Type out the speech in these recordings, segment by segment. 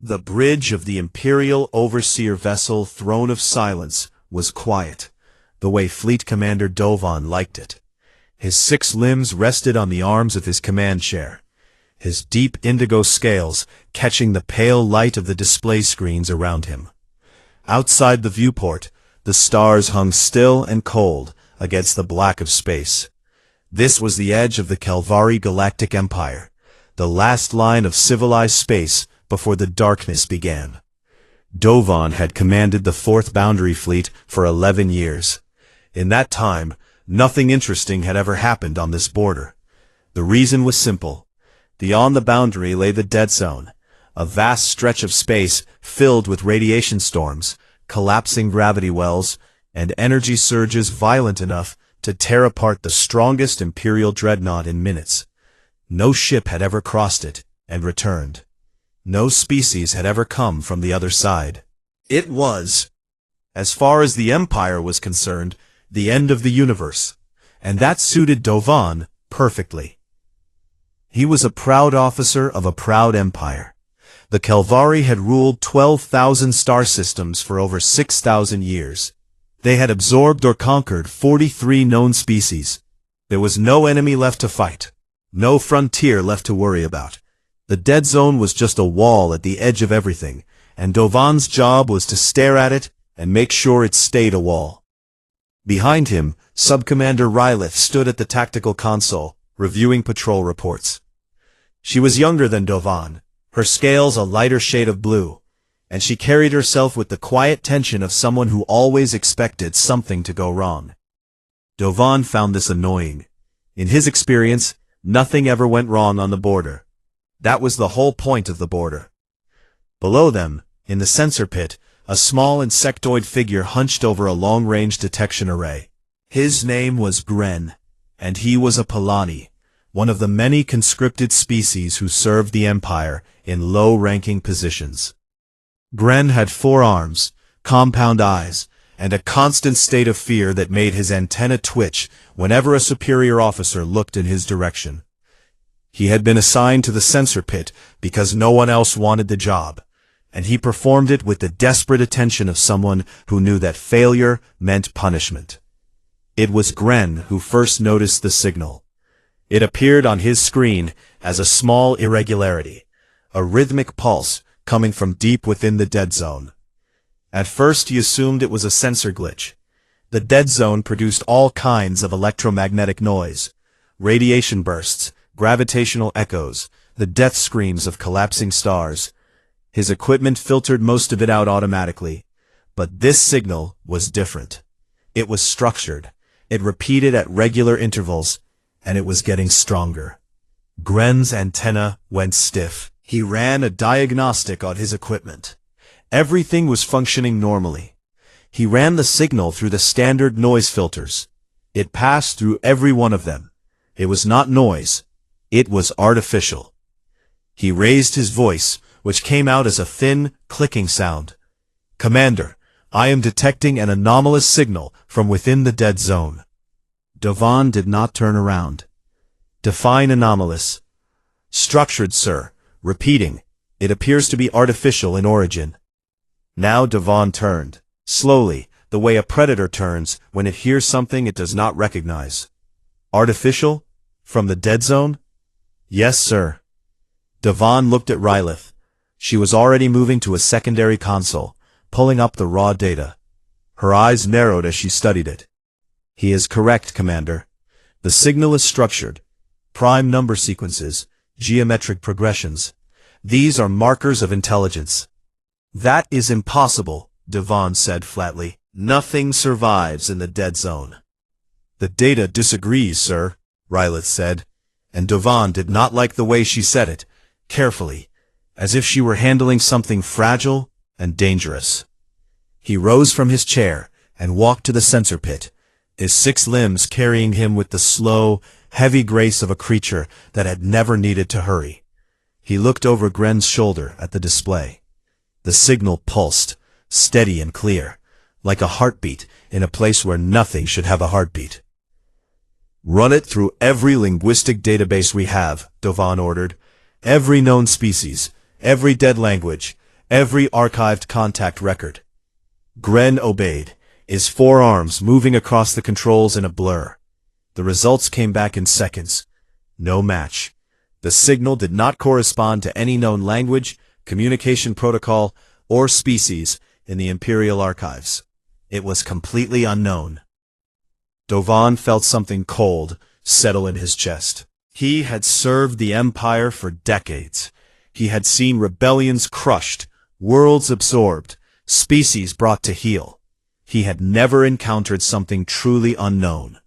The bridge of the Imperial Overseer vessel Throne of Silence was quiet, the way Fleet Commander Dovan liked it. His 6 limbs rested on the arms of his command chair, his deep indigo scales catching the pale light of the display screens around him. Outside the viewport, the stars hung still and cold against the black of space. This was the edge of the Calvari Galactic Empire, the last line of civilized space before the darkness began. Dovan had commanded the 4th Boundary Fleet for 11 years. In that time, nothing interesting had ever happened on this border. The reason was simple. Beyond the boundary lay the dead zone, a vast stretch of space filled with radiation storms, collapsing gravity wells, and energy surges violent enough to tear apart the strongest Imperial dreadnought in minutes. No ship had ever crossed it and returned. No species had ever come from the other side. It was, as far as the Empire was concerned, the end of the universe, and that suited Dovan perfectly. He was a proud officer of a proud empire. The Calvari had ruled 12,000 star systems for over 6,000 years. They had absorbed or conquered 43 known species. There was no enemy left to fight, no frontier left to worry about. The dead zone was just a wall at the edge of everything, and Dovan's job was to stare at it and make sure it stayed a wall. Behind him, Subcommander Rylith stood at the tactical console, reviewing patrol reports. She was younger than Dovan, her scales a lighter shade of blue, and she carried herself with the quiet tension of someone who always expected something to go wrong. Dovan found this annoying. In his experience, nothing ever went wrong on the border. That was the whole point of the border. Below them, in the sensor pit, a small insectoid figure hunched over a long-range detection array. His name was Gren, and he was a Palani, one of the many conscripted species who served the Empire in low-ranking positions. Gren had 4 arms, compound eyes, and a constant state of fear that made his antenna twitch whenever a superior officer looked in his direction. He had been assigned to the sensor pit because no one else wanted the job, and he performed it with the desperate attention of someone who knew that failure meant punishment. It was Gren who first noticed the signal. It appeared on his screen as a small irregularity, a rhythmic pulse coming from deep within the dead zone. At first he assumed it was a sensor glitch. The dead zone produced all kinds of electromagnetic noise, radiation bursts, gravitational echoes, the death screams of collapsing stars. His equipment filtered most of it out automatically, but this signal was different. It was structured. It repeated at regular intervals, and it was getting stronger. Gren's antenna went stiff. He ran a diagnostic on his equipment. Everything was functioning normally. He ran the signal through the standard noise filters. It passed through every one of them. It was not noise. It was artificial. He raised his voice, which came out as a thin, clicking sound. "Commander, I am detecting an anomalous signal from within the dead zone." Dovan did not turn around. "Define anomalous." "Structured, sir. Repeating. It appears to be artificial in origin." Now Dovan turned, slowly, the way a predator turns when it hears something it does not recognize. "Artificial? From the dead zone?" "Yes, sir." Dovan looked at Rylith. She was already moving to a secondary console, pulling up the raw data. Her eyes narrowed as she studied it. "He is correct, Commander. The signal is structured. Prime number sequences, geometric progressions. These are markers of intelligence." "That is impossible," Dovan said flatly. "Nothing survives in the dead zone." "The data disagrees, sir," Rylith said, and Dovan did not like the way she said it, carefully, as if she were handling something fragile and dangerous. He rose from his chair and walked to the sensor pit, his 6 limbs carrying him with the slow, heavy grace of a creature that had never needed to hurry. He looked over Gren's shoulder at the display. The signal pulsed, steady and clear, like a heartbeat in a place where nothing should have a heartbeat. "Run it through every linguistic database we have," Dovan ordered. "Every known species, every dead language, every archived contact record. Gren obeyed, his forearms moving across the controls in a blur. The results came back in seconds. No match. The signal did not correspond to any known language, communication protocol, or species in the Imperial archives. It was completely unknown. Dovan felt something cold settle in his chest. He had served the Empire for decades. He had seen rebellions crushed, worlds absorbed, species brought to heel. He had never encountered something truly unknown.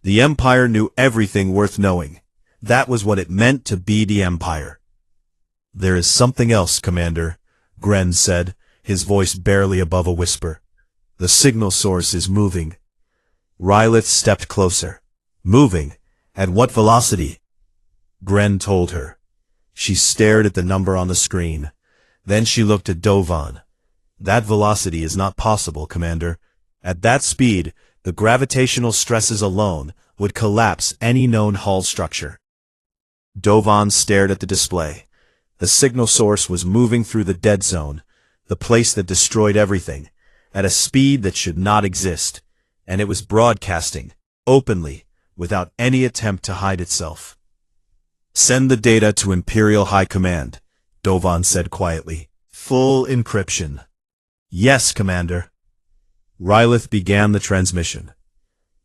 The Empire knew everything worth knowing. That was what it meant to be the Empire. "There is something else, Commander," Gren said, his voice barely above a whisper. "The signal source is moving." Rylith stepped closer. "Moving? At what velocity?" Gren told her. She stared at the number on the screen. Then she looked at Dovan. "That velocity is not possible, Commander. At that speed, the gravitational stresses alone would collapse any known hull structure." Dovan stared at the display. The signal source was moving through the dead zone, the place that destroyed everything, at a speed that should not exist, and it was broadcasting, openly, without any attempt to hide itself. "Send the data to Imperial High Command," Dovan said quietly. "Full encryption." "Yes, Commander." Rylith began the transmission.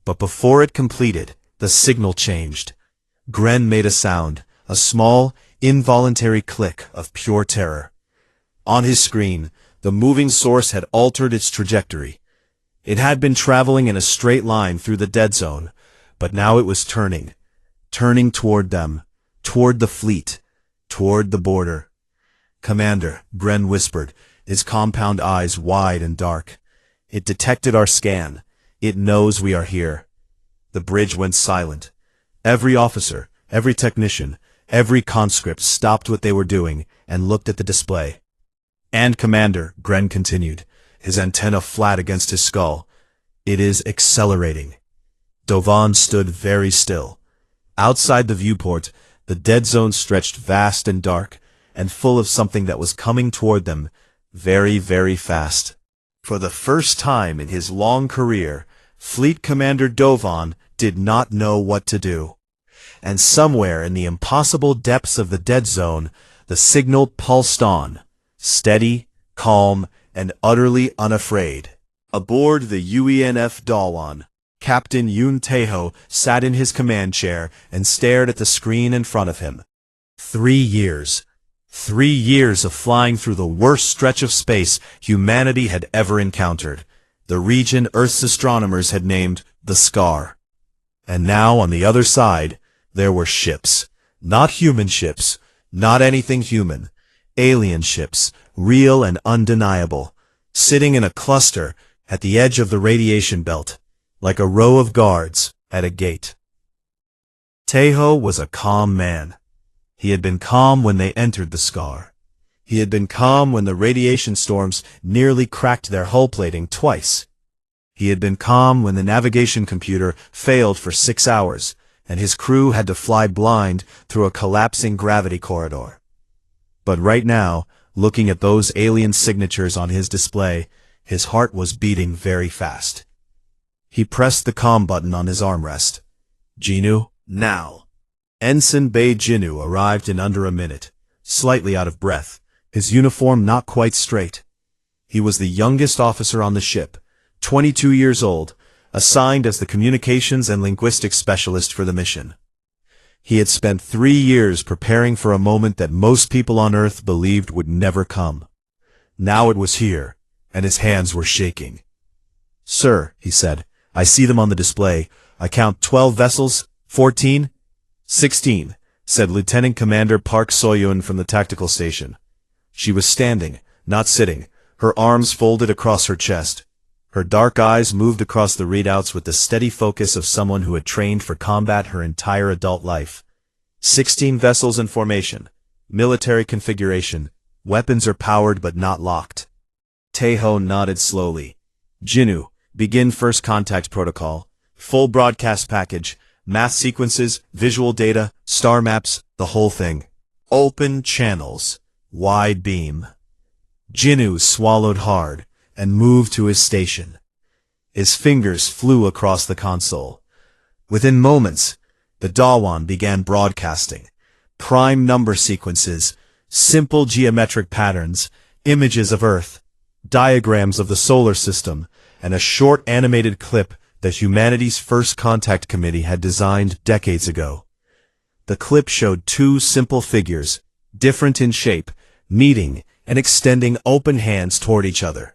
But before it completed, the signal changed. Gren made a sound, a small, involuntary click of pure terror. On his screen, the moving source had altered its trajectory. It had been traveling in a straight line through the dead zone, but now it was turning toward them, toward the fleet, toward the border. "Commander," Gren whispered, his compound eyes wide and dark. "It detected our scan. It knows we are here." The bridge went silent. Every officer, every technician, every conscript stopped what they were doing and looked at the display. "And Commander," Gren continued, his antenna flat against his skull, "it is accelerating." Dovan stood very still. Outside the viewport, the dead zone stretched vast and dark, and full of something that was coming toward them, very, very fast. For the first time in his long career, Fleet Commander Dovan did not know what to do. And somewhere in the impossible depths of the dead zone, the signal pulsed on, steady, calm, and utterly unafraid. Aboard the UENF Dawan, Captain Yun Teho sat in his command chair and stared at the screen in front of him. 3 years. 3 years of flying through the worst stretch of space humanity had ever encountered. The region Earth's astronomers had named the Scar. And now, on the other side, there were ships. Not human ships, not anything human. Alien ships, real and undeniable, sitting in a cluster at the edge of the radiation belt, like a row of guards at a gate. Teho was a calm man. He had been calm when they entered the Scar. He had been calm when the radiation storms nearly cracked their hull plating twice. He had been calm when the navigation computer failed for 6 hours, and his crew had to fly blind through a collapsing gravity corridor. But right now, looking at those alien signatures on his display, his heart was beating very fast. He pressed the comm button on his armrest. "Jinu, now." Ensign Bay Jinu arrived in under a minute, slightly out of breath, his uniform not quite straight. He was the youngest officer on the ship, 22 years old, assigned as the communications and linguistics specialist for the mission. He had spent 3 years preparing for a moment that most people on Earth believed would never come. Now it was here, and his hands were shaking. "Sir," he said, "I see them on the display. I count 12 vessels, 14, 16, said Lieutenant Commander Park Soyun from the tactical station. She was standing, not sitting, her arms folded across her chest. Her dark eyes moved across the readouts with the steady focus of someone who had trained for combat her entire adult life. 16 vessels in formation. Military configuration. Weapons are powered but not locked. Teho nodded slowly. "Jinu, begin first contact protocol. Full broadcast package. Math sequences, visual data, star maps, the whole thing. Open channels. Wide beam." Jinnu swallowed hard and moved to his station. His fingers flew across the console. Within moments, the Dawan began broadcasting. Prime number sequences, simple geometric patterns, images of Earth, diagrams of the solar system, and a short animated clip that humanity's First Contact Committee had designed decades ago. The clip showed two simple figures, different in shape, meeting and extending open hands toward each other.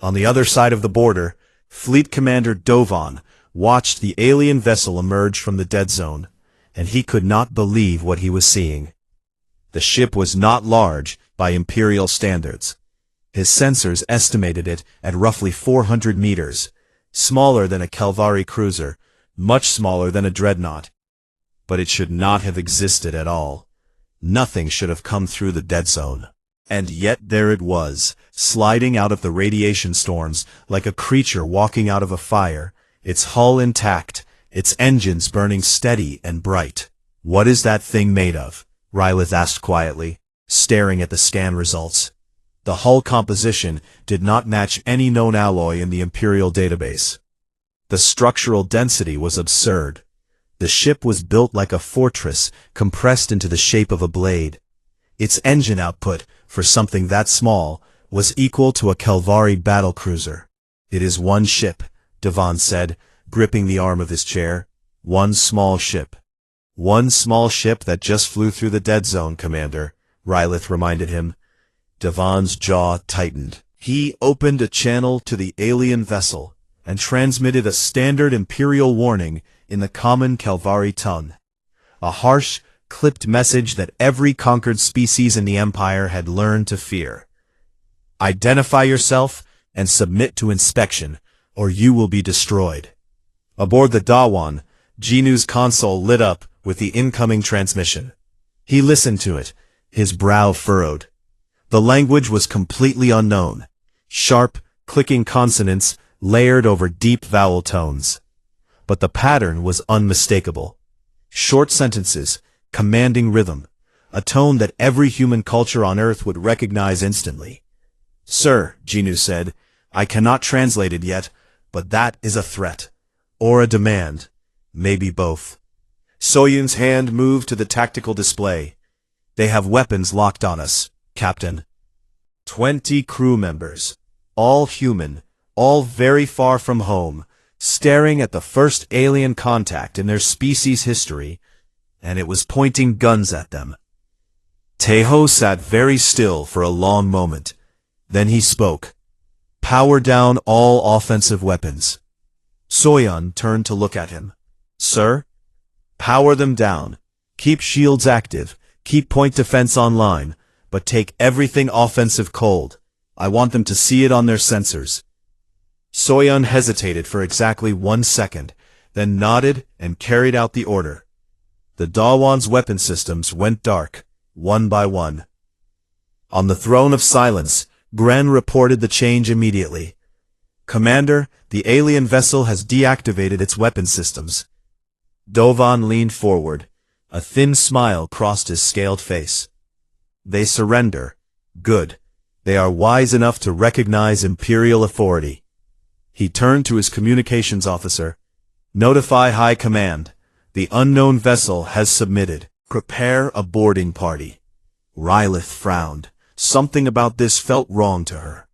On the other side of the border, Fleet Commander Dovan watched the alien vessel emerge from the dead zone, and he could not believe what he was seeing. The ship was not large by Imperial standards. His sensors estimated it at roughly 400 meters, smaller than a Calvari cruiser, much smaller than a dreadnought. But it should not have existed at all. Nothing should have come through the dead zone. And yet there it was, sliding out of the radiation storms like a creature walking out of a fire, its hull intact, its engines burning steady and bright. "What is that thing made of?" Rylith asked quietly, staring at the scan results. The hull composition did not match any known alloy in the Imperial database. The structural density was absurd. The ship was built like a fortress compressed into the shape of a blade. Its engine output, for something that small, was equal to a Calvari battlecruiser. "It is one ship," Devon said, gripping the arm of his chair. "One small ship." "One small ship that just flew through the dead zone, Commander," Rylith reminded him. Devon's jaw tightened. He opened a channel to the alien vessel and transmitted a standard Imperial warning in the common Calvari tongue. A harsh, clipped message that every conquered species in the Empire had learned to fear. "Identify yourself and submit to inspection, or you will be destroyed." Aboard the Dawan, Jinnu's console lit up with the incoming transmission. He listened to it, his brow furrowed. The language was completely unknown. Sharp, clicking consonants layered over deep vowel tones. But the pattern was unmistakable. Short sentences, commanding rhythm, a tone that every human culture on Earth would recognize instantly. "Sir," Jinnu said, "I cannot translate it yet, but that is a threat. Or a demand. Maybe both." Soyun's hand moved to the tactical display. "They have weapons locked on us, Captain. 20 crew members, all human, all very far from home, staring at the first alien contact in their species' history, and it was pointing guns at them." Teho sat very still for a long moment. Then he spoke. "Power down all offensive weapons." Soyun turned to look at him. "Sir?" "Power them down. Keep shields active. Keep point defense online. But take everything offensive cold. I want them to see it on their sensors." Soyun hesitated for exactly 1 second, then nodded and carried out the order. The Dawan's weapon systems went dark, one by one. On the throne of silence, Gren reported the change immediately. "Commander, the alien vessel has deactivated its weapon systems." Dovan leaned forward. A thin smile crossed his scaled face. "They surrender. Good. They are wise enough to recognize Imperial authority." He turned to his communications officer. "Notify High Command. The unknown vessel has submitted. Prepare a boarding party." Rylith frowned. Something about this felt wrong to her.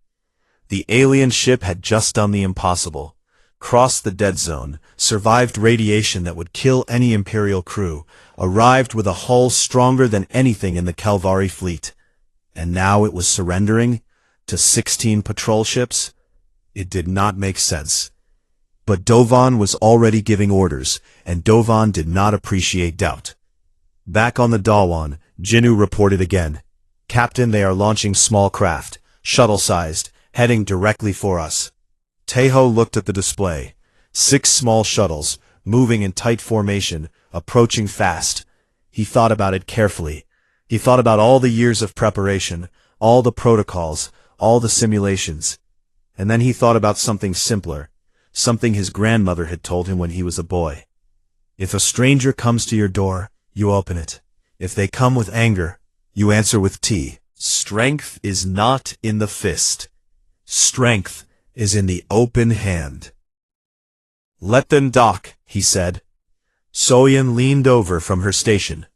The alien ship had just done the impossible. Crossed the dead zone, survived radiation that would kill any Imperial crew, arrived with a hull stronger than anything in the Calvari fleet. And now it was surrendering to 16 patrol ships? It did not make sense. But Dovan was already giving orders, and Dovan did not appreciate doubt. Back on the Dawan, Jinnu reported again. "Captain, they are launching small craft, shuttle-sized, heading directly for us." Teho looked at the display. 6 small shuttles, moving in tight formation, approaching fast. He thought about it carefully. He thought about all the years of preparation, all the protocols, all the simulations. And then he thought about something simpler, something his grandmother had told him when he was a boy. "If a stranger comes to your door, you open it. If they come with anger, you answer with tea." Strength is not in the fist. Strength is in the open hand. Let them dock, he said. Soyeon leaned over from her station.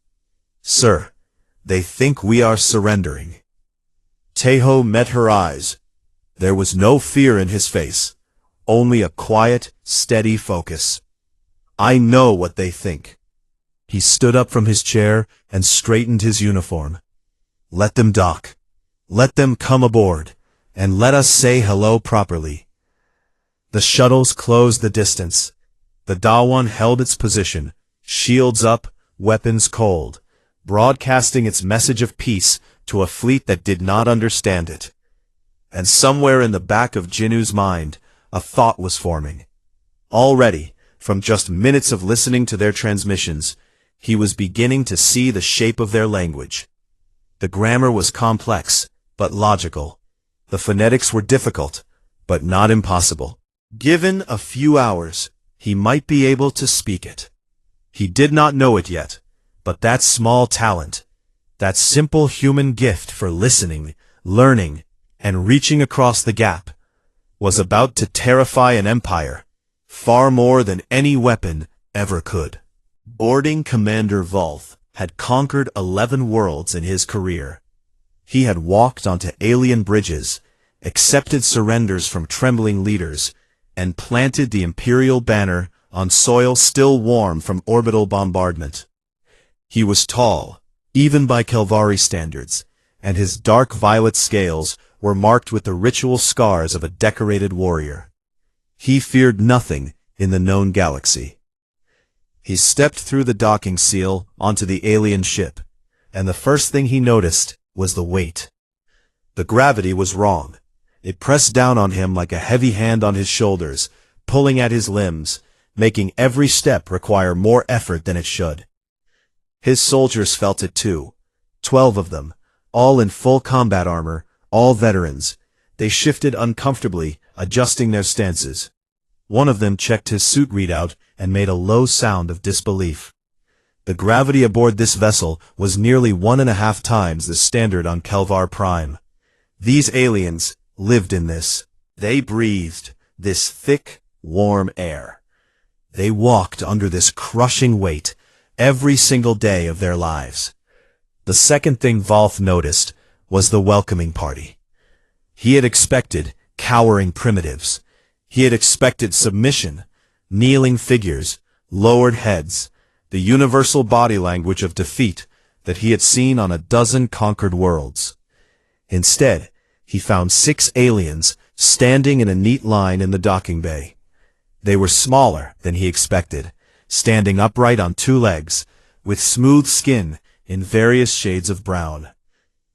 Sir, they think we are surrendering. Taeho met her eyes. There was no fear in his face, only a quiet, steady focus. I know what they think. He stood up from his chair and straightened his uniform. Let them dock. Let them come aboard, and let us say hello properly. The shuttles closed the distance. The Daewon held its position, shields up, weapons cold, broadcasting its message of peace to a fleet that did not understand it. And somewhere in the back of Jinu's mind, a thought was forming. Already, from just minutes of listening to their transmissions, he was beginning to see the shape of their language. The grammar was complex, but logical. The phonetics were difficult, but not impossible. Given a few hours, he might be able to speak it. He did not know it yet, but that small talent, that simple human gift for listening, learning, and reaching across the gap, was about to terrify an empire, far more than any weapon ever could. Boarding Commander Volth had conquered 11 worlds in his career. He had walked onto alien bridges, accepted surrenders from trembling leaders, and planted the Imperial banner on soil still warm from orbital bombardment. He was tall, even by Kelvari standards, and his dark violet scales were marked with the ritual scars of a decorated warrior. He feared nothing in the known galaxy. He stepped through the docking seal onto the alien ship, and the first thing he noticed was the weight. The gravity was wrong. It pressed down on him like a heavy hand on his shoulders, pulling at his limbs, making every step require more effort than it should. His soldiers felt it too. 12 of them, all in full combat armor, all veterans. They shifted uncomfortably, adjusting their stances. One of them checked his suit readout and made a low sound of disbelief. The gravity aboard this vessel was nearly 1.5 times the standard on Kelvar Prime. These aliens lived in this. They breathed this thick, warm air. They walked under this crushing weight every single day of their lives. The second thing Volth noticed was the welcoming party. He had expected cowering primitives. He had expected submission, kneeling figures, lowered heads, the universal body language of defeat that he had seen on a dozen conquered worlds. Instead, he found 6 aliens standing in a neat line in the docking bay. They were smaller than he expected, standing upright on 2 legs, with smooth skin in various shades of brown.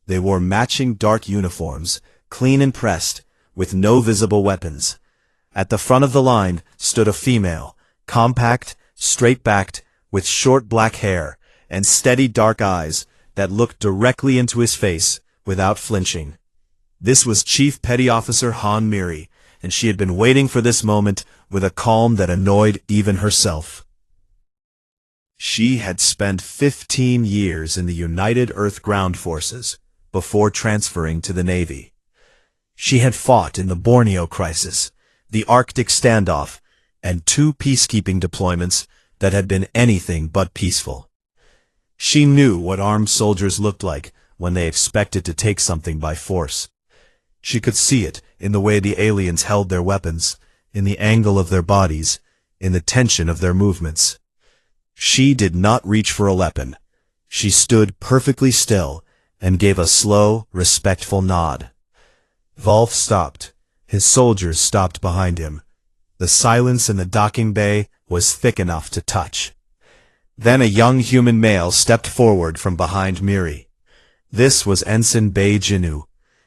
They wore matching dark uniforms, clean and pressed, with no visible weapons. At the front of the line stood a female, compact, straight-backed, with short black hair and steady dark eyes that looked directly into his face without flinching. This was Chief Petty Officer Han Miri, and she had been waiting for this moment with a calm that annoyed even herself. She had spent 15 years in the United Earth Ground Forces before transferring to the Navy. She had fought in the Borneo Crisis, the Arctic Standoff, and 2 peacekeeping deployments that had been anything but peaceful. She knew what armed soldiers looked like when they expected to take something by force. She could see it in the way the aliens held their weapons, in the angle of their bodies, in the tension of their movements. She did not reach for a weapon. She stood perfectly still and gave a slow, respectful nod. Volth stopped. His soldiers stopped behind him. The silence in the docking bay was thick enough to touch. Then a young human male stepped forward from behind Miri. This was Ensign Bei Jinu,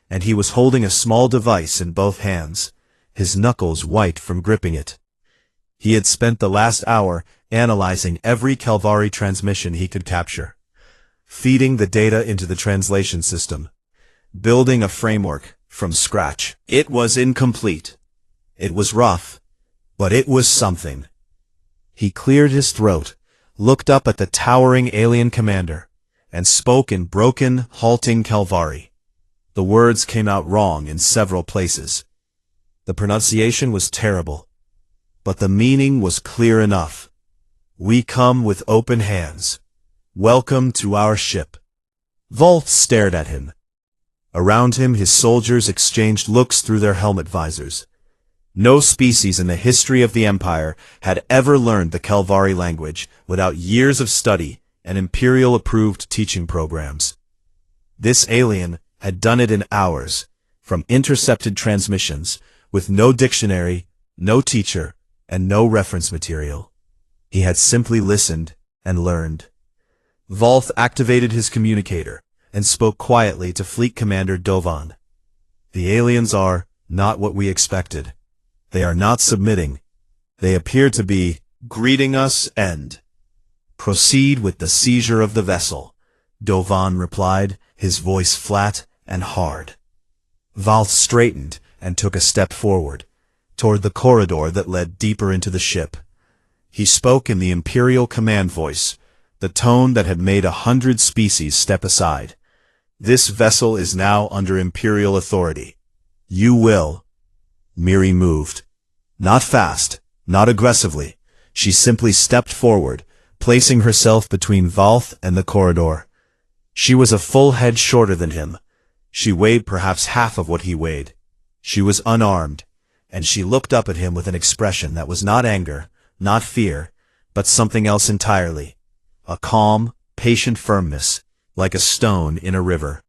and he was holding a small device in both hands, his knuckles white from gripping it. He had spent the last hour analyzing every Kelvari transmission he could capture, feeding the data into the translation system, building a framework from scratch. It was incomplete. It was rough, but it was something. He cleared his throat, looked up at the towering alien commander, and spoke in broken, halting Kelvari. The words came out wrong in several places. The pronunciation was terrible, but the meaning was clear enough. We come with open hands. Welcome to our ship. Volth stared at him. Around him his soldiers exchanged looks through their helmet visors. No species in the history of the Empire had ever learned the Kelvari language without years of study and Imperial-approved teaching programs. This alien had done it in hours, from intercepted transmissions, with no dictionary, no teacher, and no reference material. He had simply listened and learned. Volth activated his communicator and spoke quietly to Fleet Commander Dovan. The aliens are not what we expected. They are not submitting. They appear to be greeting us and proceed with the seizure of the vessel, Dovan replied, his voice flat and hard. Volth straightened and took a step forward, toward the corridor that led deeper into the ship. He spoke in the Imperial command voice, the tone that had made 100 species step aside. This vessel is now under Imperial authority. You will. Miri moved. Not fast, not aggressively. She simply stepped forward, placing herself between Volth and the corridor. She was a full head shorter than him. She weighed perhaps half of what he weighed. She was unarmed, and she looked up at him with an expression that was not anger, not fear, but something else entirely. A calm, patient firmness, like a stone in a river.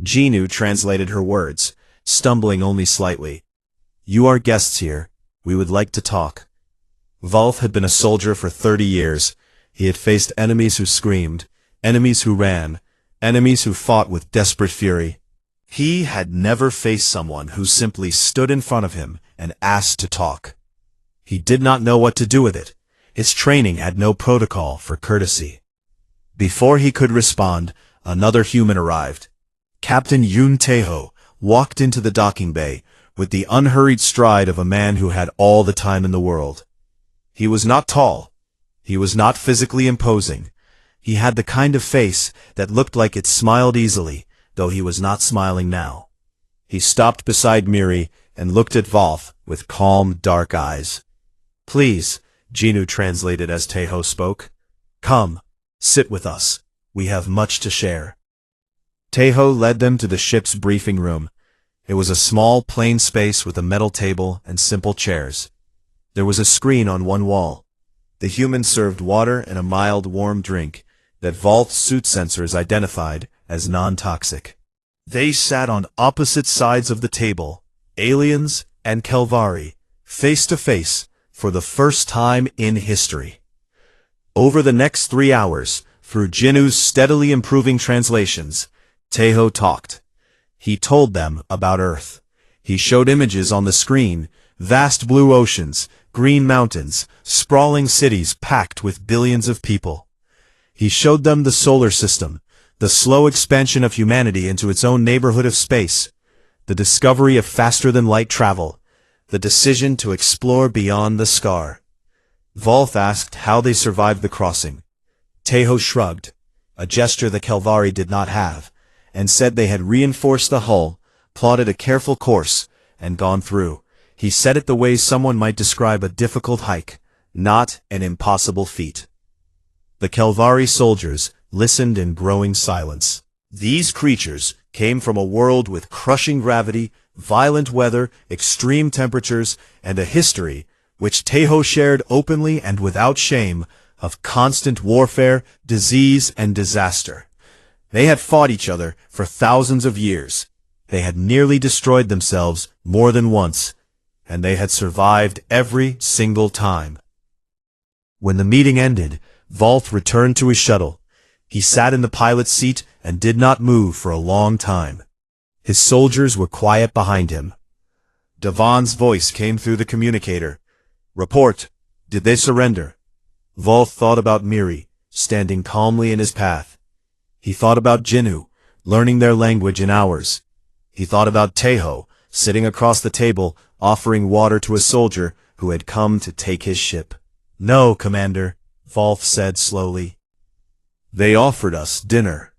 Jinu translated her words, stumbling only slightly. You are guests here. We would like to talk. Volth had been a soldier for 30 years. He had faced enemies who screamed, enemies who ran, enemies who fought with desperate fury. He had never faced someone who simply stood in front of him and asked to talk. He did not know what to do with it. His training had no protocol for courtesy. Before he could respond, another human arrived. Captain Yun Teho walked into the docking bay with the unhurried stride of a man who had all the time in the world. He was not tall. He was not physically imposing. He had the kind of face that looked like it smiled easily, though he was not smiling now. He stopped beside Miri and looked at Volth with calm, dark eyes. Please, Jinu translated as Teho spoke. Come, sit with us. We have much to share. Teho led them to the ship's briefing room. It was a small, plain space with a metal table and simple chairs. There was a screen on one wall. The humans served water and a mild, warm drink that Volth's suit sensors identified as non-toxic. They sat on opposite sides of the table, aliens and Kelvari, face to face, for the first time in history. Over the next 3 hours, through Jinu's steadily improving translations, Teho talked. He told them about Earth. He showed images on the screen, vast blue oceans, green mountains, sprawling cities packed with billions of people. He showed them the solar system, the slow expansion of humanity into its own neighborhood of space, the discovery of faster-than-light travel, the decision to explore beyond the scar. Volth asked how they survived the crossing. Teho shrugged, a gesture the Kelvari did not have, and said they had reinforced the hull, plotted a careful course, and gone through. He said it the way someone might describe a difficult hike, not an impossible feat. The Kelvari soldiers listened in growing silence. These creatures came from a world with crushing gravity, violent weather, extreme temperatures, and a history, which Teho shared openly and without shame, of constant warfare, disease, and disaster. They had fought each other for thousands of years. They had nearly destroyed themselves more than once, and they had survived every single time. When the meeting ended, Volth returned to his shuttle. He sat in the pilot's seat and did not move for a long time. His soldiers were quiet behind him. Davan's voice came through the communicator. Report. Did they surrender? Volth thought about Miri, standing calmly in his path. He thought about Jinu, learning their language in hours. He thought about Teho, sitting across the table, offering water to a soldier who had come to take his ship. No, Commander, Volth said slowly. They offered us dinner.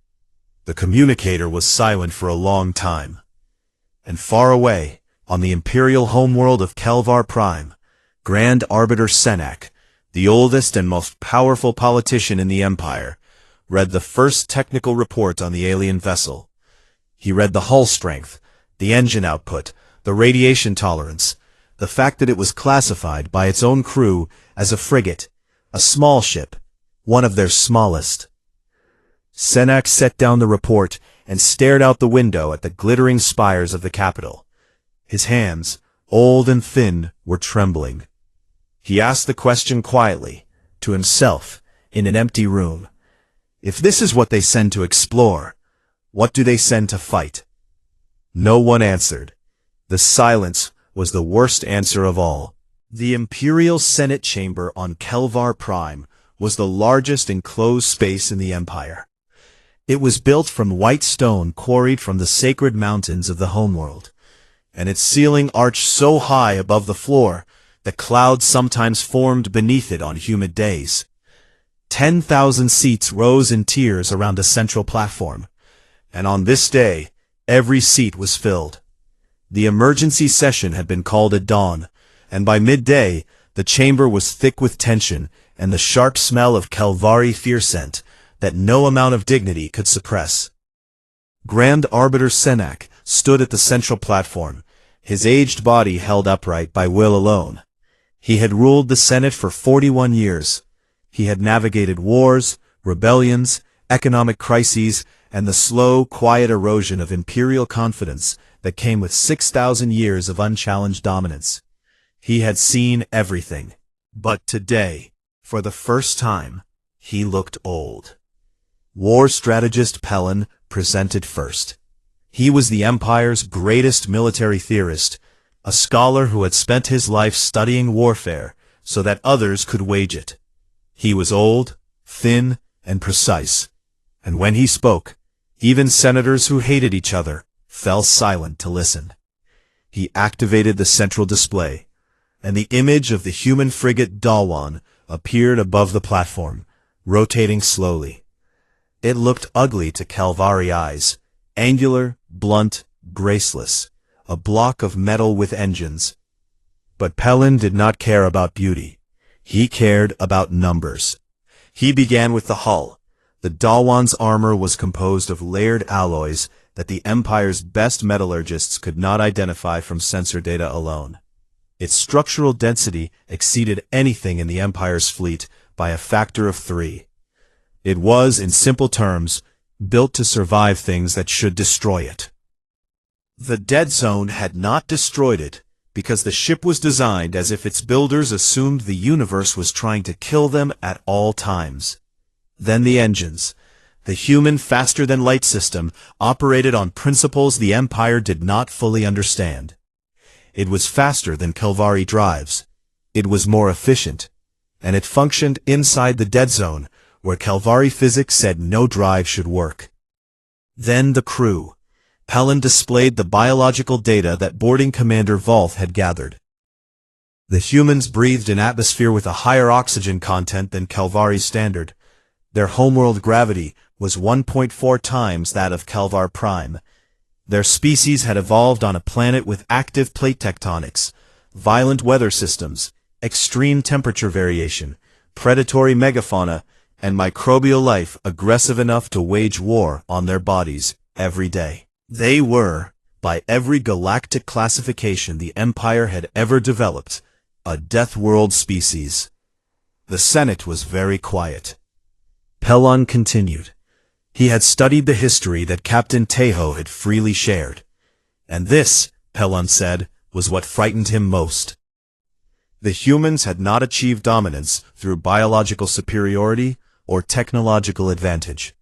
The communicator was silent for a long time. And far away, on the imperial homeworld of Kelvar Prime, Grand Arbiter Senak, the oldest and most powerful politician in the Empire, read the first technical report on the alien vessel. He read the hull strength, the engine output, the radiation tolerance, the fact that it was classified by its own crew as a frigate, a small ship, one of their smallest. Senak set down the report and stared out the window at the glittering spires of the capital. His hands, old and thin, were trembling. He asked the question quietly, to himself, in an empty room. If this is what they send to explore, what do they send to fight? No one answered. The silence was the worst answer of all. The Imperial Senate Chamber on Kelvar Prime was the largest enclosed space in the Empire. It was built from white stone quarried from the sacred mountains of the homeworld, and its ceiling arched so high above the floor that clouds sometimes formed beneath it on humid days. 10,000 seats rose in tiers around a central platform, and on this day, every seat was filled. The emergency session had been called at dawn, and by midday, the chamber was thick with tension and the sharp smell of Kelvari fear scent that no amount of dignity could suppress. Grand Arbiter Senak stood at the central platform, his aged body held upright by will alone. He had ruled the Senate for 41 years. He had navigated wars, rebellions, economic crises, and the slow, quiet erosion of imperial confidence that came with 6,000 years of unchallenged dominance. He had seen everything. But today, for the first time, he looked old. War strategist Pelin presented first. He was the Empire's greatest military theorist, a scholar who had spent his life studying warfare so that others could wage it. He was old, thin, and precise, and when he spoke, even senators who hated each other fell silent to listen. He activated the central display, and the image of the human frigate Dawan appeared above the platform, rotating slowly. It looked ugly to Kelvari eyes, angular, blunt, graceless, a block of metal with engines. But Pelin did not care about beauty. He cared about numbers. He began with the hull. The Dawan's armor was composed of layered alloys that the Empire's best metallurgists could not identify from sensor data alone. Its structural density exceeded anything in the Empire's fleet by a factor of 3. It was, in simple terms, built to survive things that should destroy it. The dead zone had not destroyed it, because the ship was designed as if its builders assumed the universe was trying to kill them at all times. Then the engines. The human faster-than-light system operated on principles the Empire did not fully understand. It was faster than Kelvari drives. It was more efficient. And it functioned inside the dead zone, where Kelvari physics said no drive should work. Then the crew. Pelin displayed the biological data that boarding commander Volth had gathered. The humans breathed an atmosphere with a higher oxygen content than Kelvari's standard. Their homeworld gravity was 1.4 times that of Kelvar Prime. Their species had evolved on a planet with active plate tectonics, violent weather systems, extreme temperature variation, predatory megafauna, and microbial life aggressive enough to wage war on their bodies every day. They were, by every galactic classification the Empire had ever developed, a death world species. The Senate was very quiet. Pelin continued. He had studied the history that Captain Tejo had freely shared. And this, Pelin said, was what frightened him most. The humans had not achieved dominance through biological superiority or technological advantage.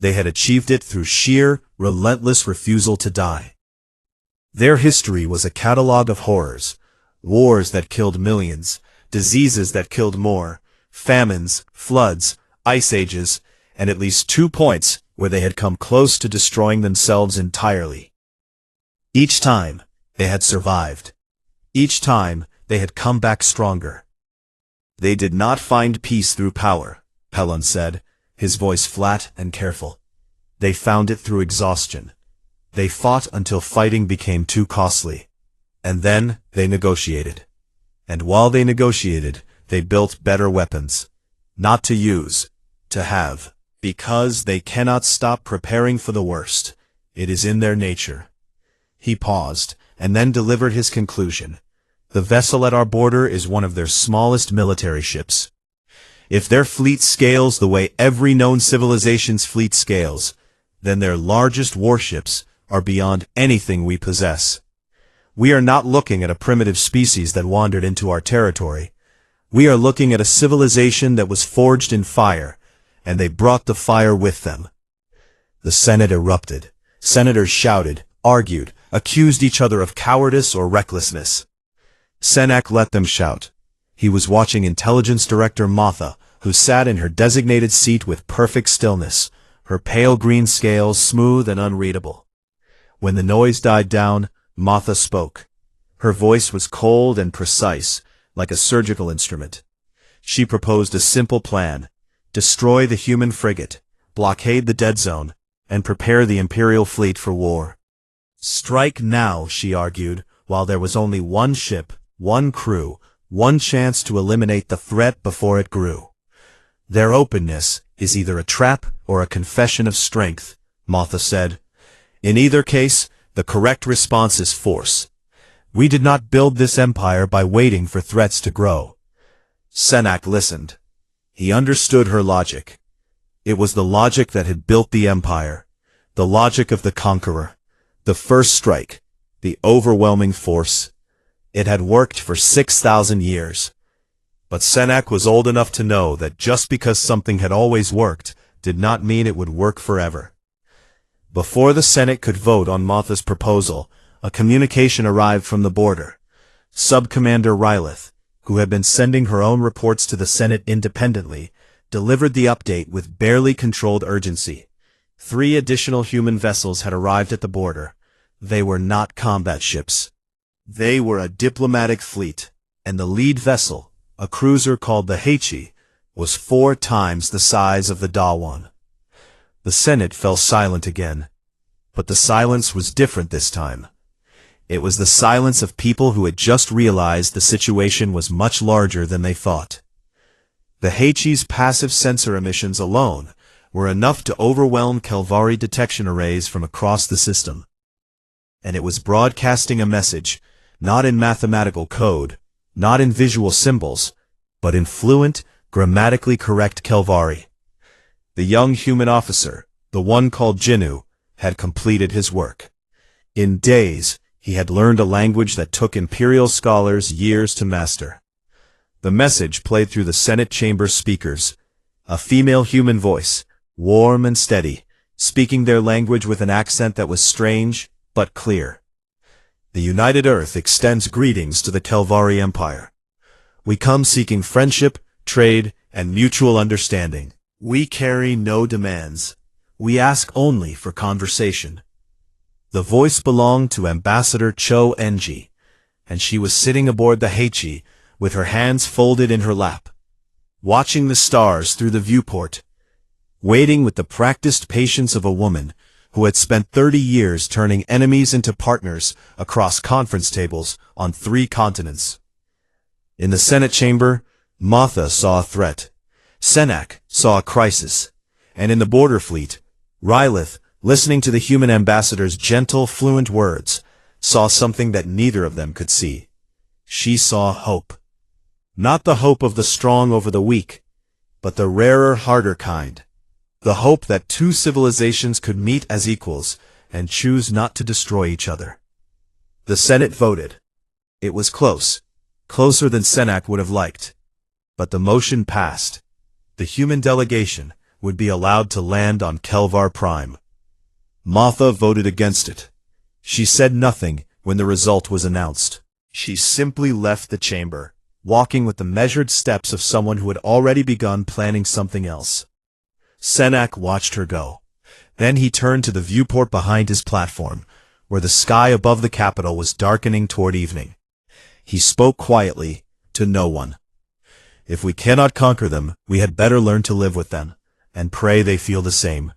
They had achieved it through sheer, relentless refusal to die. Their history was a catalogue of horrors, wars that killed millions, diseases that killed more, famines, floods, ice ages, and at least 2 points where they had come close to destroying themselves entirely. Each time, they had survived. Each time, they had come back stronger. They did not find peace through power, Pelin said, his voice flat and careful. They found it through exhaustion. They fought until fighting became too costly. And then, they negotiated. And while they negotiated, they built better weapons. Not to use, to have. Because they cannot stop preparing for the worst. It is in their nature. He paused, and then delivered his conclusion. The vessel at our border is one of their smallest military ships. If their fleet scales the way every known civilization's fleet scales, then their largest warships are beyond anything we possess. We are not looking at a primitive species that wandered into our territory. We are looking at a civilization that was forged in fire, and they brought the fire with them. The Senate erupted. Senators shouted, argued, accused each other of cowardice or recklessness. Senak let them shout. He was watching Intelligence Director Motha, who sat in her designated seat with perfect stillness, her pale green scales smooth and unreadable. When the noise died down, Motha spoke. Her voice was cold and precise, like a surgical instrument. She proposed a simple plan: destroy the human frigate, blockade the dead zone, and prepare the Imperial fleet for war. Strike now, she argued, while there was only one ship, one crew, one chance to eliminate the threat before it grew. Their openness is either a trap or a confession of strength, Motha said. In either case, the correct response is force. We did not build this empire by waiting for threats to grow. Senak listened. He understood her logic. It was the logic that had built the empire, the logic of the conqueror, the first strike, the overwhelming force. It had worked for 6,000 years. But Senak was old enough to know that just because something had always worked did not mean it would work forever. Before the Senate could vote on Motha's proposal, a communication arrived from the border. Sub-Commander Rylith, who had been sending her own reports to the Senate independently, delivered the update with barely controlled urgency. 3 additional human vessels had arrived at the border. They were not combat ships. They were a diplomatic fleet, and the lead vessel, a cruiser called the HFY, was 4 times the size of the Dawan. The Senate fell silent again. But the silence was different this time. It was the silence of people who had just realized the situation was much larger than they thought. The HFY's passive sensor emissions alone were enough to overwhelm Kelvari detection arrays from across the system. And it was broadcasting a message, not in mathematical code, not in visual symbols, but in fluent, grammatically correct Kelvari. The young human officer, the one called Jinnu, had completed his work. In days, he had learned a language that took Imperial scholars years to master. The message played through the Senate chamber speakers, a female human voice, warm and steady, speaking their language with an accent that was strange, but clear. The United Earth extends greetings to the Kelvari Empire. We come seeking friendship, trade, and mutual understanding. We carry no demands. We ask only for conversation. The voice belonged to Ambassador Cho Enji, and she was sitting aboard the HFY with her hands folded in her lap, watching the stars through the viewport, waiting with the practiced patience of a woman who had spent 30 years turning enemies into partners across conference tables on 3 continents. In the Senate chamber, Motha saw a threat. Senak saw a crisis. And in the border fleet, Rylith, listening to the human ambassador's gentle, fluent words, saw something that neither of them could see. She saw hope. Not the hope of the strong over the weak, but the rarer, harder kind. The hope that 2 civilizations could meet as equals and choose not to destroy each other. The Senate voted. It was close, closer than Senak would have liked. But the motion passed. The human delegation would be allowed to land on Kelvar Prime. Motha voted against it. She said nothing when the result was announced. She simply left the chamber, walking with the measured steps of someone who had already begun planning something else. Senak watched her go. Then he turned to the viewport behind his platform, where the sky above the capital was darkening toward evening. He spoke quietly, to no one. If we cannot conquer them, we had better learn to live with them, and pray they feel the same.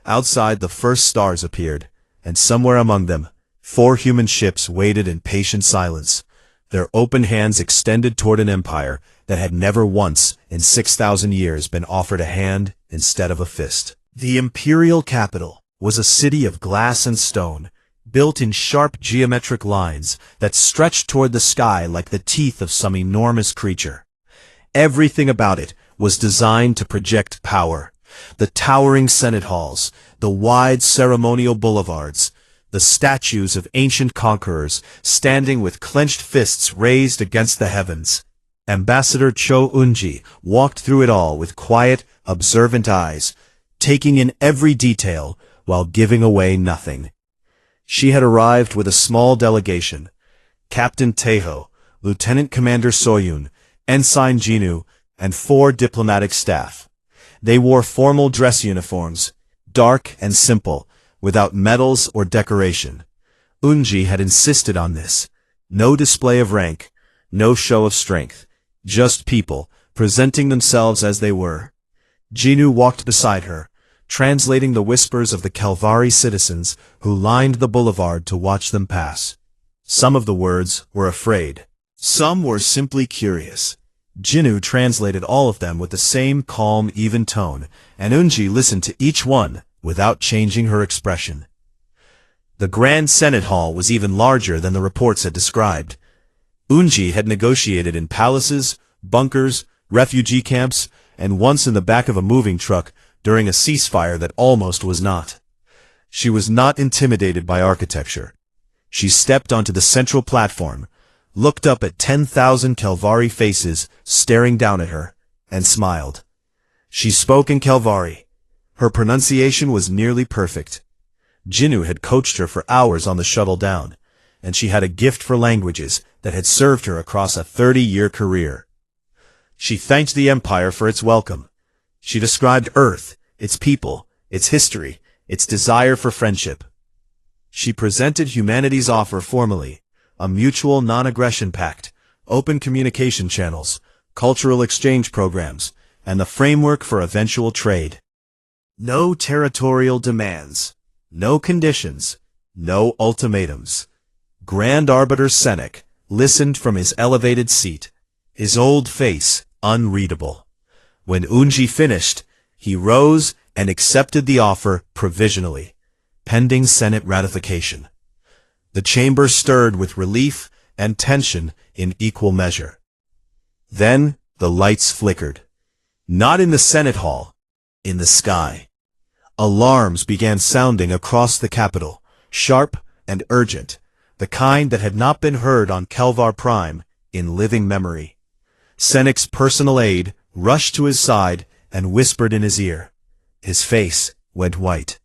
Outside, the first stars appeared, and somewhere among them, 4 human ships waited in patient silence, their open hands extended toward an empire that had never once in 6,000 years been offered a hand instead of a fist. The imperial capital was a city of glass and stone, built in sharp geometric lines that stretched toward the sky like the teeth of some enormous creature. Everything about it was designed to project power. The towering senate halls, the wide ceremonial boulevards, the statues of ancient conquerors standing with clenched fists raised against the heavens. Ambassador Cho Eun-ji walked through it all with quiet, observant eyes, taking in every detail while giving away nothing. She had arrived with a small delegation: Captain Taeho, Lieutenant Commander Soyun, Ensign Jinu, and 4 diplomatic staff. They wore formal dress uniforms, dark and simple, without medals or decoration. Eun-ji had insisted on this. No display of rank, no show of strength, just people, presenting themselves as they were. Jinu walked beside her, translating the whispers of the Kalvari citizens who lined the boulevard to watch them pass. Some of the words were afraid. Some were simply curious. Jinu translated all of them with the same calm, even tone, and Eun-ji listened to each one without changing her expression. The Grand Senate Hall was even larger than the reports had described. Eun-ji had negotiated in palaces, bunkers, refugee camps, and once in the back of a moving truck during a ceasefire that almost was not. She was not intimidated by architecture. She stepped onto the central platform, looked up at 10,000 Kalvari faces staring down at her, and smiled. She spoke in Kalvari. Her pronunciation was nearly perfect. Jinu had coached her for hours on the shuttle down, and she had a gift for languages that had served her across a 30-year career. She thanked the Empire for its welcome. She described Earth, its people, its history, its desire for friendship. She presented humanity's offer formally: a mutual non-aggression pact, open communication channels, cultural exchange programs, and the framework for eventual trade. No territorial demands, no conditions, no ultimatums. Grand Arbiter Senek listened from his elevated seat, his old face unreadable. When Eun-ji finished, he rose and accepted the offer provisionally, pending Senate ratification. The chamber stirred with relief and tension in equal measure. Then the lights flickered. Not in the Senate Hall, in the sky. Alarms began sounding across the capital, sharp and urgent, the kind that had not been heard on Kelvar Prime in living memory. Senek's personal aide rushed to his side and whispered in his ear. His face went white.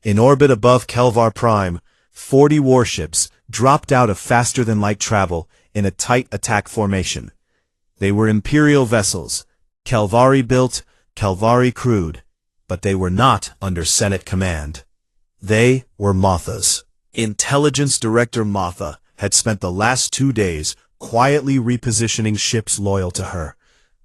In orbit above Kelvar Prime, 40 warships dropped out of faster-than-light travel in a tight attack formation. They were Imperial vessels, Kalvari-built, Kalvari-crewed, but they were not under Senate command. They were Mothas. Intelligence Director Motha had spent the last 2 days quietly repositioning ships loyal to her,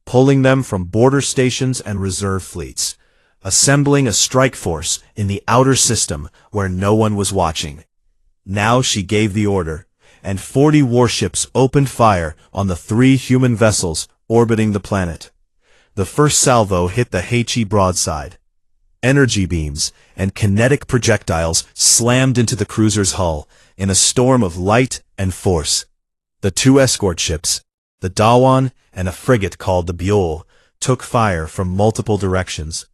pulling them from border stations and reserve fleets, assembling a strike force in the outer system where no one was watching. Now she gave the order, and 40 warships opened fire on the 3 human vessels orbiting the planet. The first salvo hit the HE broadside. Energy beams and kinetic projectiles slammed into the cruiser's hull in a storm of light and force. The 2 escort ships, the Dawan and a frigate called the Buell, took fire from multiple directions.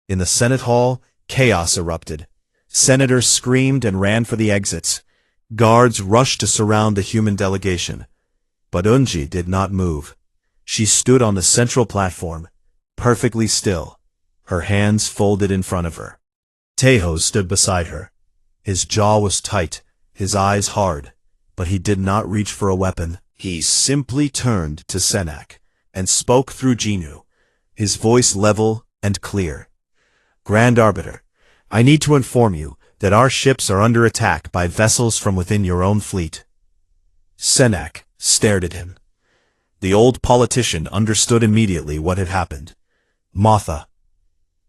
In the Senate Hall, chaos erupted. Senators screamed and ran for the exits. Guards rushed to surround the human delegation. But Eun-ji did not move. She stood on the central platform, perfectly still, her hands folded in front of her. Taeho stood beside her. His jaw was tight, his eyes hard, but he did not reach for a weapon. He simply turned to Senek and spoke through Jinu, his voice level and clear. Grand Arbiter, I need to inform you that our ships are under attack by vessels from within your own fleet. Senek stared at him. The old politician understood immediately what had happened. Motha.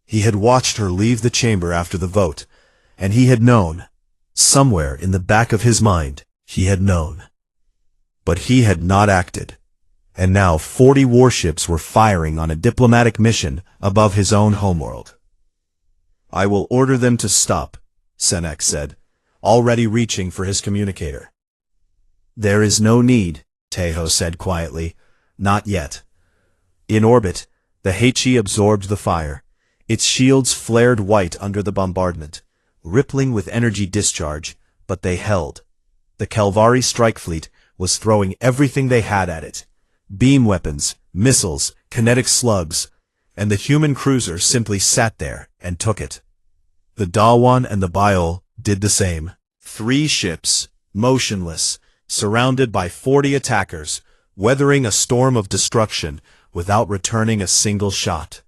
He had watched her leave the chamber after the vote, and he had known, somewhere in the back of his mind, he had known. But he had not acted, and now 40 warships were firing on a diplomatic mission above his own homeworld. "I will order them to stop," Senek said, already reaching for his communicator. "There is no need," Tejo said quietly. "Not yet." In orbit, the HE absorbed the fire. Its shields flared white under the bombardment, rippling with energy discharge, but they held. The Kelvari strike fleet was throwing everything they had at it. Beam weapons, missiles, kinetic slugs, and the human cruiser simply sat there and took it. The Dawan and the Biol did the same. 3 ships, motionless, surrounded by 40 attackers, weathering a storm of destruction without returning a single shot.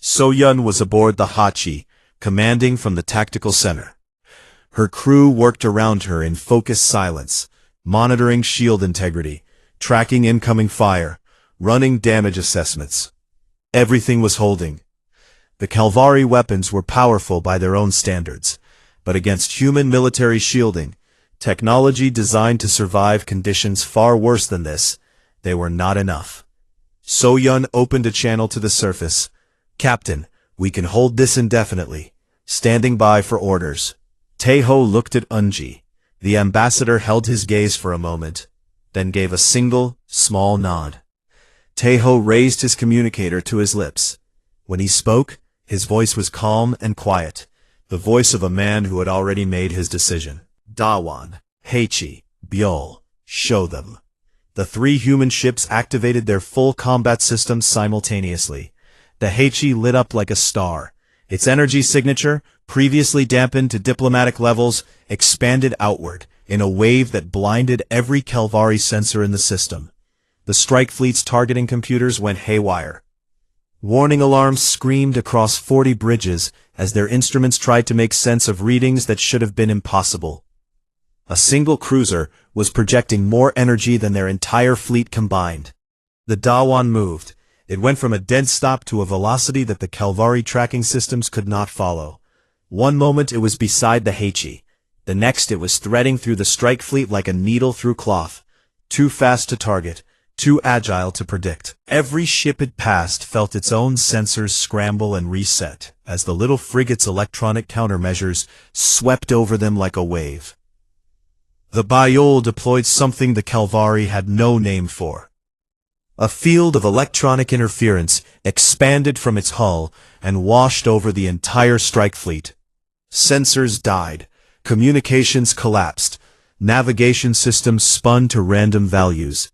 So-Yun was aboard the Hachi, commanding from the tactical center. Her crew worked around her in focused silence, monitoring shield integrity, tracking incoming fire, running damage assessments. Everything was holding. The Kelvari weapons were powerful by their own standards, but against human military shielding, technology designed to survive conditions far worse than this, they were not enough. So-Yun opened a channel to the surface. "Captain, we can hold this indefinitely. Standing by for orders." Tejo looked at Unji. The ambassador held his gaze for a moment, then gave a single, small nod. Tejo raised his communicator to his lips. When he spoke, his voice was calm and quiet, the voice of a man who had already made his decision. "Dawan, Heichi, Biol, show them." The 3 human ships activated their full combat systems simultaneously. The Heichi lit up like a star. Its energy signature, previously dampened to diplomatic levels, expanded outward in a wave that blinded every Kelvari sensor in the system. The strike fleet's targeting computers went haywire. Warning alarms screamed across 40 bridges as their instruments tried to make sense of readings that should have been impossible. A single cruiser was projecting more energy than their entire fleet combined. The Dawan moved. It went from a dead stop to a velocity that the Kelvari tracking systems could not follow. One moment it was beside the Heichi. The next it was threading through the strike fleet like a needle through cloth. Too fast to target, too agile to predict. Every ship it passed felt its own sensors scramble and reset as the little frigate's electronic countermeasures swept over them like a wave. The Biol deployed something the Kelvari had no name for. A field of electronic interference expanded from its hull and washed over the entire strike fleet. Sensors died, communications collapsed, navigation systems spun to random values.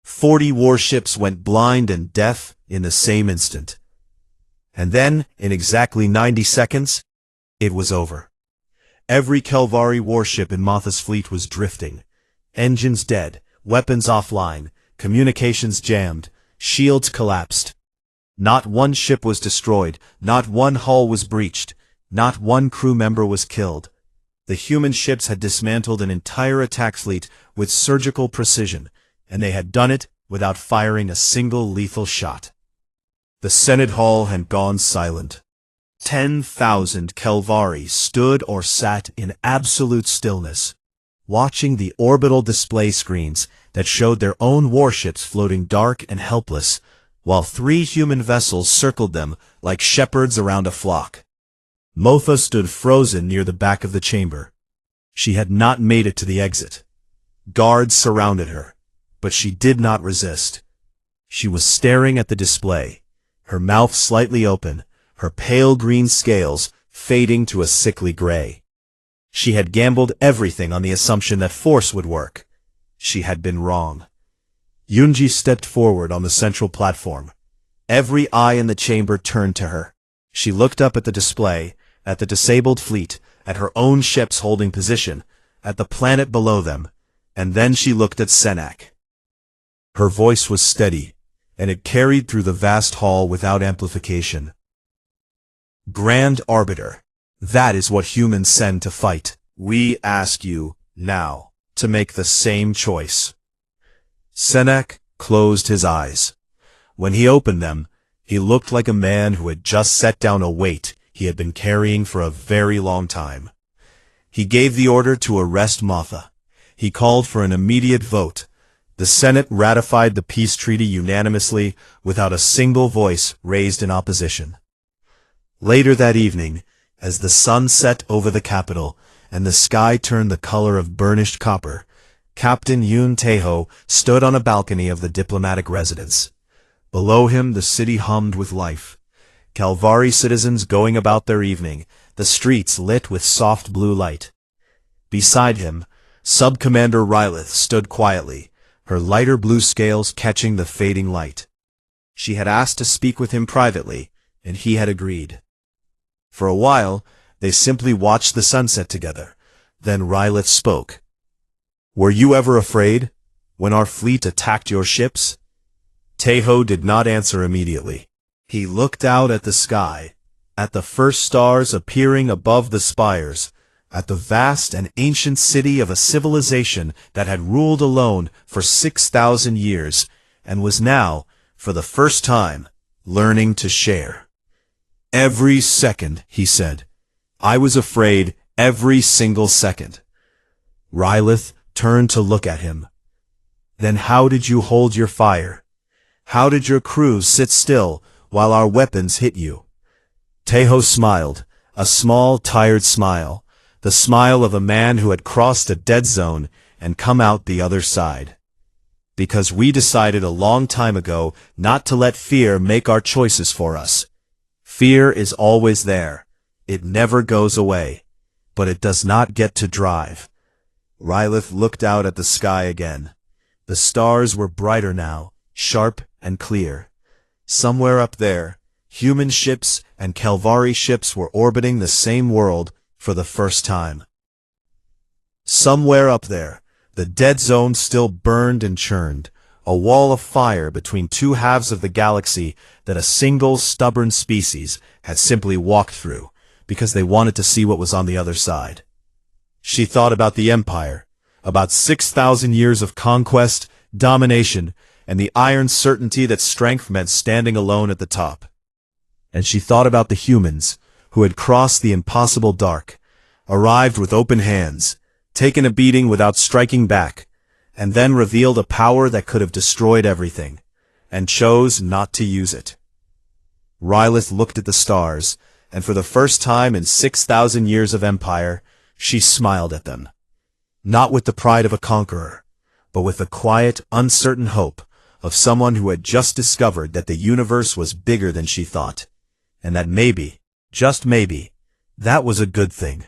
40 warships went blind and deaf in the same instant. And then, in exactly 90 seconds, it was over. Every Kelvari warship in Motha's fleet was drifting. Engines dead, weapons offline, communications jammed, shields collapsed. Not one ship was destroyed, not one hull was breached, not one crew member was killed. The human ships had dismantled an entire attack fleet with surgical precision, and they had done it without firing a single lethal shot. The Senate Hall had gone silent. 10,000 Kelvari stood or sat in absolute stillness, watching the orbital display screens that showed their own warships floating dark and helpless, while 3 human vessels circled them like shepherds around a flock. Motha stood frozen near the back of the chamber. She had not made it to the exit. Guards surrounded her, but she did not resist. She was staring at the display, her mouth slightly open, her pale green scales fading to a sickly gray. She had gambled everything on the assumption that force would work. She had been wrong. Yunji stepped forward on the central platform. Every eye in the chamber turned to her. She looked up at the display, at the disabled fleet, at her own ships holding position, at the planet below them, and then she looked at Senak. Her voice was steady, and it carried through the vast hall without amplification. Grand Arbiter, that is what humans send to fight. We ask you, now, to make the same choice. Senak closed his eyes. When he opened them, He looked like a man who had just set down a weight he had been carrying for a very long time. He gave the order to arrest Motha. He called for an immediate vote. The Senate ratified the peace treaty unanimously without a single voice raised in opposition. Later that evening, as the sun set over the capital and the sky turned the color of burnished copper, Captain Yoon Tae-ho stood on a balcony of the diplomatic residence. Below him the city hummed with life. Calvari citizens going about their evening, the streets lit with soft blue light. Beside him, Sub-Commander Rylith stood quietly, her lighter blue scales catching the fading light. She had asked to speak with him privately, and he had agreed. For a while, they simply watched the sunset together. Then Rylith spoke. "Were you ever afraid when our fleet attacked your ships?" Tae-ho did not answer immediately. He looked out at the sky, at the first stars appearing above the spires, at the vast and ancient city of a civilization that had ruled alone for 6,000 years and was now, for the first time, learning to share. "Every second," he said. "I was afraid every single second." Rylith turned to look at him. "Then how did you hold your fire? How did your crews sit still while our weapons hit you?" Tae-ho smiled, a small, tired smile, the smile of a man who had crossed a dead zone and come out the other side. "Because we decided a long time ago not to let fear make our choices for us. Fear is always there. It never goes away. But it does not get to drive." Rylith looked out at the sky again. The stars were brighter now, sharp and clear. Somewhere up there, human ships and Calvari ships were orbiting the same world for the first time. Somewhere up there, the dead zone still burned and churned, a wall of fire between two halves of the galaxy that a single stubborn species had simply walked through, because they wanted to see what was on the other side. She thought about the Empire, about 6,000 years of conquest, domination, and the iron certainty that strength meant standing alone at the top. And she thought about the humans, who had crossed the impossible dark, arrived with open hands, taken a beating without striking back, and then revealed a power that could have destroyed everything, and chose not to use it. Rylith looked at the stars, and for the first time in 6,000 years of empire, she smiled at them. Not with the pride of a conqueror, but with the quiet, uncertain hope of someone who had just discovered that the universe was bigger than she thought, and that maybe, just maybe, that was a good thing.